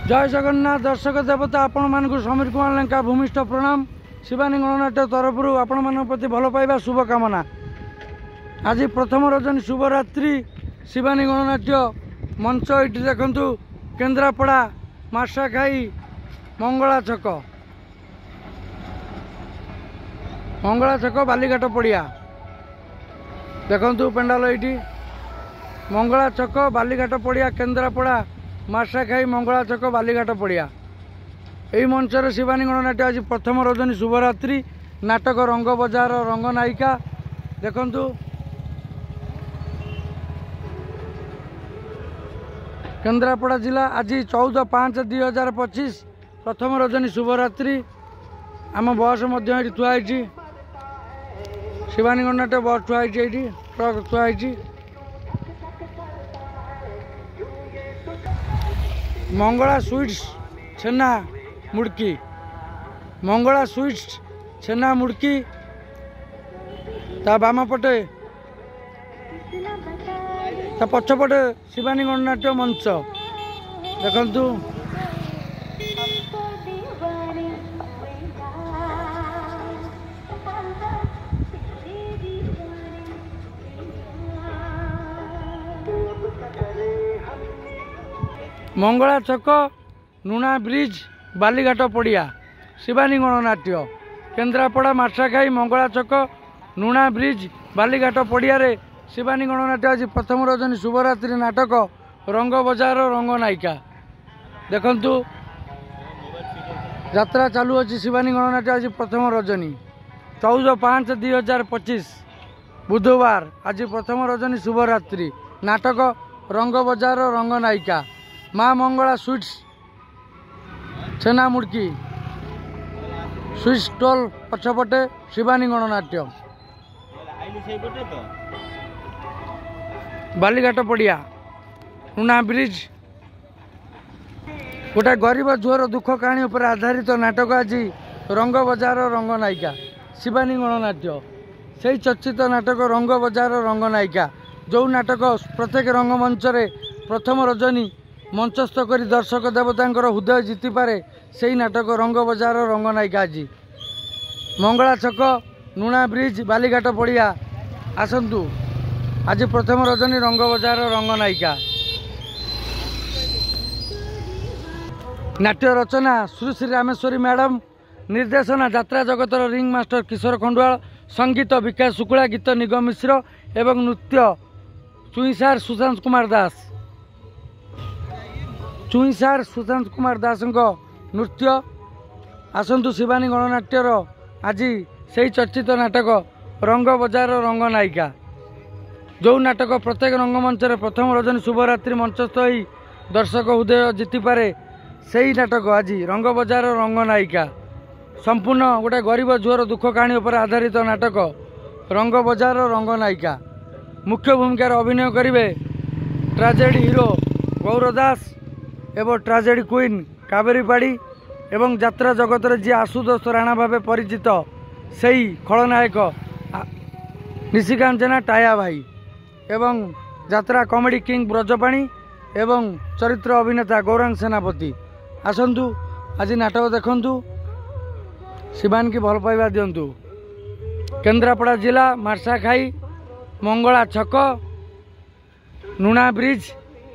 जय जगन्नाथ दर्शक देवता आपण मानक समीर कुमार लेंका भूमिष्ठ प्रणाम। शिवानी गणनाट्य तरफ आपण मान प्रति भल पाइबा शुभकामना। आज प्रथम रजनी शुभरात्रि शिवानी गणनाट्य मंच ये देखु केन्द्रापड़ा मार्साखाई मंगला छक बालीघाट पड़िया देखु पेंडाल ये मंगला छक बालीघाट पड़िया केन्द्रापड़ा मार्साखाई मंगला छक बालीघाट पड़िया यही मंचर शिवानी गणनाट्य आज प्रथम रजनी शुभरात्रि नाटक रंग बजार रंग नायिका देखु केन्द्रापड़ा जिला आज 14/5/2025 प्रथम रजनी शुभरात्रि आम बस थुआई शिवानी गणनाट्य बस थुआई ट्रक थुआई मंगला स्वीट्स छेना मुड़की मंगला स्वीट्स छेना मुड़की ता बाम पटे ता पछपटे शिवानी गणनाट्य मंच देखु मंगला छक नुणा ब्रिज बालीघाट पड़िया शिवानी गणनाट्य केन्द्रापड़ा मार्साखाई मंगला छक नुणा ब्रिज बालीघाट पड़िया शिवानी गणनाट्य आज प्रथम रजनी शुभरात्रि नाटक रंग बजार रंग नायिका देखु यात्रा चालू अच्छी शिवानी गणनाट्य आज प्रथम रजनी 14/5/2025 बुधवार आज प्रथम रजनी शुभरात्रि नाटक रंग बजार रंग नायिका माँ मंगला स्वीट्स छेना मुड़की स्वीट स्टॉल पछपटे शिवानी गणनाट्य बालीघाट पड़िया नुना ब्रिज गोटे गरीब झुअर दुख कहानी पर आधारित नाटक आज रंग बजार रंग नायिका शिवानी गणनाट्य से चर्चित नाटक रंग बजार रंग नायिका जो नाटक प्रत्येक रंगमंच प्रथम रजनी मंचस्थ कर दर्शक देवता हृदय जीति पारे से नाटक रंग बजार रंग नायिका आज मंगला छक नुणा ब्रिज बालीघाट पड़िया आसतु आज प्रथम रजनी रंग बजार रंग नायिका नाट्य रचना श्री श्री रामेश्वरी मैडम निर्देशना यात्रा जगतर रिंग मास्टर किशोर खंडुआल संगीत विकास शुक्ला गीत निगम मिश्र एवं नृत्य चुईसार सुशांत कुमार दास नृत्य आसतु शिवानी गणनाट्यर आज से चर्चित नाटक रंग बजार रंग नायिका जो नाटक प्रत्येक रंगमंच प्रथम रजनी शुभरात्रि मंचस्थ हो दर्शक हृदय जीति पारे से नाटक आज रंग बजार रंग नायिका संपूर्ण गोटे गरीब झुअर दुख कहानी पर आधारित नाटक रंग बजार रंग नायिका मुख्य भूमिकार अभिनय करेंगे ट्राजेडी हीरो गौर दास एवं ट्राजेडी क्वीन कावेरी पाड़ी एवं यात्रा जगत जी आशुतोष राणा भाव परिचित से खलनायक निशिकांत जेना टाया भाई एवं यात्रा कॉमेडी किंग ब्रजपाणी एवं चरित्र अभिनेता गौरांग सेनापति आसतु आज नाटक देखु शिवानी की भल पाइबा दिंतु केन्द्रापड़ा जिला मार्साखाई मंगला छक नुणा ब्रिज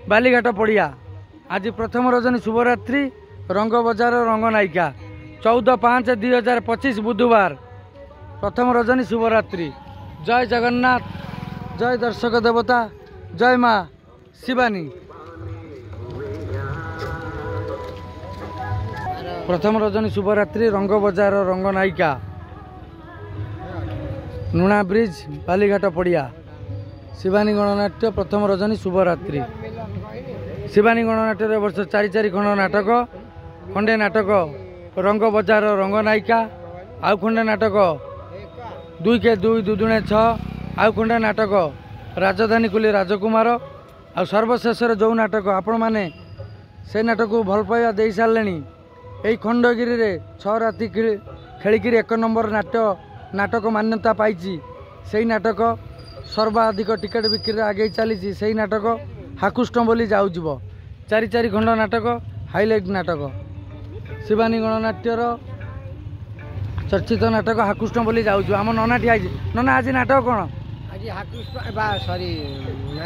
बालीघाट पड़िया आज प्रथम रजनी शुभरात्रि रंग बजार रंग नायिका 14/5/2025 बुधवार प्रथम रजनी शुभरात्रि। जय जगन्नाथ जय दर्शक देवता जय माँ शिवानी। प्रथम रजनी शुभरात्रि रंग बजार रंग नायिका नुणा ब्रिज बालीघाट पड़िया शिवानी गणनाट्य प्रथम रजनी शुभरात्रि। शिवानी गणनाट्य वर्ष 4 खंड नाटक खंडे नाटक रंग बजार रंग नायिका आउ खंडे नाटक 2 के 2 2 दुणे 6 आउ खंडे नाटक राजधानी कुली राजकुमार आ सर्वशेष जो नाटक आपण मैंने से नाटक को भल पाइबा दे सारे यही खंडगिरी 6 राति खेलिकी 1 नंबर नाटक मान्यता पाई से नाटक सर्वाधिक टिकेट बिक्री आगे चली से नाटक हाकुष्ट बोली जाऊब 4 खंड नाटक हाइलाइट नाटक शिवानी गणनाट्यर चर्चित नाटक हाकुष्ण बोली जाऊँ आम नना ठिया नना आज नाटक कौन आज हाकुष्ण सॉरी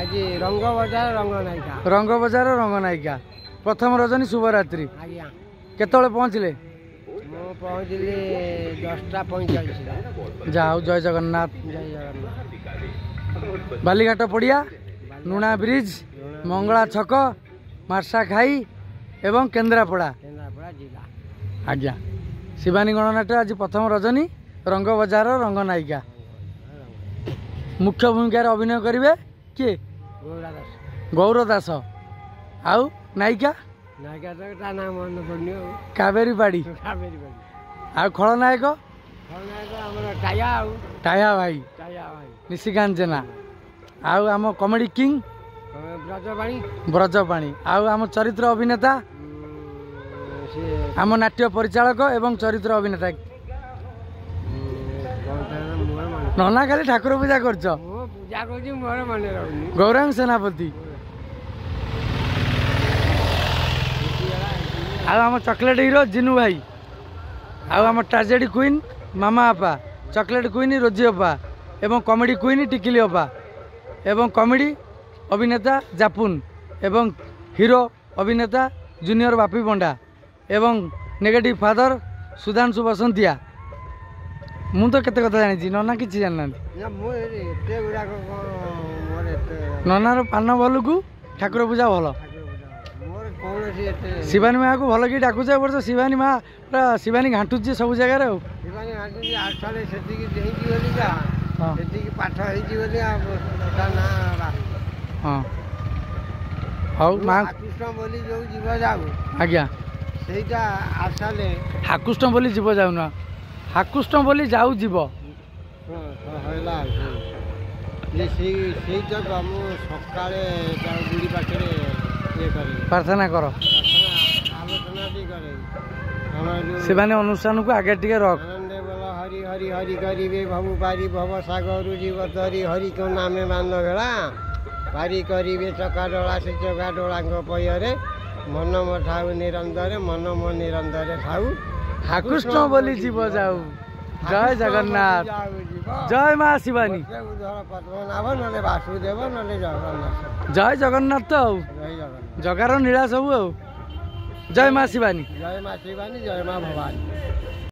आज रंग बजार रंग नायिका रंग बजार रंग नायिका प्रथम रजनी शुभरात्रि आज्ञा केतले पहुँचले मु पहुँचली 10:45 जाओ जय जगन्नाथ जय जगन्नाथ बालीघाट पड़िया नुणा ब्रिज मंगला छक मार्सा खाई एवं केन्द्रापड़ा केन्द्रापड़ा जिला आज्ञा शिवानी गणनाट्य आज प्रथम रजनी रंग बजार रंग नायिका मुख्य भूमिकार अभिनय करेंगे किए गौरा दास गौर दास आउ नायिका नायिका तो ता नाम मन पड़नी कावेरी पाड़ी कावेरी बाड़ी आउ खलनायक खलनायक हमर टाया टाया भाई निशिकांत जेना आउ आम कॉमेडी किंग ब्रजवाणी ब्रजपाणी आउ आम चरित्र अभिनेता आम नाट्य परिचालक एवं चरित्र अभिनेता नना खाली ठाकुर पूजा कर पूजा कर मन गौरांग सेनापति आम चॉकलेट हीरो जिनू भाई आम ट्राजेडी क्वीन मामा अपा चॉकलेट क्वीन रोजी अपा एवं कॉमेडी क्वीन टिकिली अपा एवं कॉमेडी अभिनेता जापुन एवं हीरो अभिनेता जूनियर बापी पंडा एवं नेगेटिव फादर सुधांशु बसंतिया मु तो केते कथा जानी नना किसी जानना ननार पान भल को ठाकुर पूजा भल शिवानी माँ को भल कि डाकुचे वर्ष शिवानी माँ पूरा शिवानी घाटुची सब जगार हाँ हौ माँ आज्ञा हाकुष्ण बोली जीव जाऊ ना हाकुष्ण बोली जाऊ जीव प्रार्थना कर शिवानी अनुष्ठान को आगे टिके रख हरि हरि हरि करिबे भवु पारी भव सागर जीव तरी हरि को नामे मान भेला पारी करिबे चका डोला से चका डोला पयरे मन म ठाऊ निरंतर मन मो निरंतर ठाऊ हाकुष्ण बोली जीव जाऊ जय जगन्नाथ जय माँ शिवानी वासुदेव नले जगन्नाथ जय जगन्नाथ तो जगार नीला सब जय माँ शिवानी जय माँ भवानी।